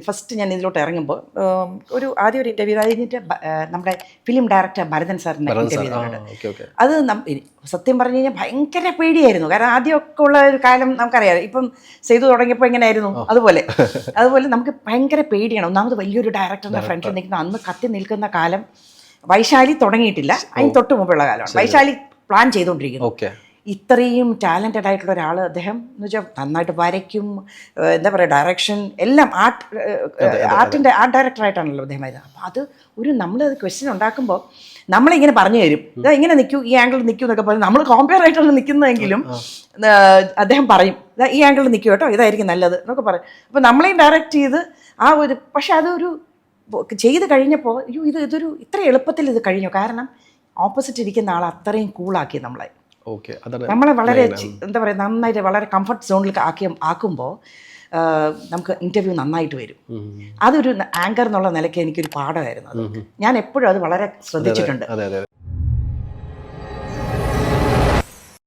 First ഞാൻ ഇതിലോട്ട് ഇറങ്ങുമ്പോൾ ആദ്യം ഒരു ഇൻ്റർവ്യൂ കഴിഞ്ഞിട്ട് നമ്മുടെ ഫിലിം ഡയറക്ടർ ഭരതൻ സാറിൻ്റെ ഇൻ്റർവ്യൂ ചെയ്തിട്ടുണ്ട്. അത് സത്യം പറഞ്ഞു കഴിഞ്ഞാൽ ഭയങ്കര പേടിയായിരുന്നു. കാരണം ആദ്യമൊക്കെ ഉള്ള ഒരു കാലം നമുക്കറിയാം. ഇപ്പം ചെയ്തു തുടങ്ങിയപ്പോൾ എങ്ങനെയായിരുന്നു അതുപോലെ നമുക്ക് ഭയങ്കര പേടിയാണ്. ഒന്നാമത് വലിയൊരു ഡയറക്ടറിൻ്റെ ഫ്രണ്ടിൽ നിൽക്കുന്ന അന്ന് കത്തി നിൽക്കുന്ന കാലം. വൈശാലി തുടങ്ങിയിട്ടില്ല, അതിന് തൊട്ട് മുമ്പുള്ള കാലമാണ്. വൈശാലി പ്ലാൻ ചെയ്തുകൊണ്ടിരിക്കുന്നു. ഇത്രയും ടാലൻറ്റഡ് ആയിട്ടുള്ള ഒരാൾ അദ്ദേഹം എന്ന് വെച്ചാൽ നന്നായിട്ട് വരയ്ക്കും, എന്താ പറയുക, ഡയറക്ഷൻ എല്ലാം ആർട്ട് ഡയറക്ടറായിട്ടാണല്ലോ അദ്ദേഹം വരുന്നത്. അപ്പോൾ അത് നമ്മൾ ക്വസ്റ്റ്യൻ ഉണ്ടാക്കുമ്പോൾ നമ്മളിങ്ങനെ പറഞ്ഞു തരും, ഇതാ ഇങ്ങനെ നിൽക്കൂ, ഈ ആംഗിൾ നിൽക്കൂ എന്നൊക്കെ പറയും. നമ്മൾ കോമ്പയർ ആയിട്ടാണ് നിൽക്കുന്നതെങ്കിലും അദ്ദേഹം പറയും ഇതാ ഈ ആംഗിൾ നിൽക്കൂ കേട്ടോ, ഇതായിരിക്കും നല്ലത് എന്നൊക്കെ പറയും. അപ്പോൾ നമ്മളെയും ഡയറക്റ്റ് ചെയ്ത് പക്ഷെ അതൊരു ചെയ്ത് കഴിഞ്ഞപ്പോൾ ഇതൊരു ഇത്ര എളുപ്പത്തിൽ ഇത് കഴിഞ്ഞു. കാരണം ഓപ്പോസിറ്റ് ഇരിക്കുന്ന ആൾ അത്രയും കൂളാക്കി നമ്മളെ വളരെ എന്താ പറയുക നന്നായിട്ട് വളരെ കംഫർട്ട് സോണിൽ ആക്കുമ്പോൾ നമുക്ക് ഇൻ്റർവ്യൂ നന്നായിട്ട് വരും. അതൊരു ആങ്കർ എന്നുള്ള നിലയ്ക്ക് എനിക്കൊരു പാഠമായിരുന്നു. ഞാൻ എപ്പോഴും അത് വളരെ ശ്രദ്ധിച്ചിട്ടുണ്ട്.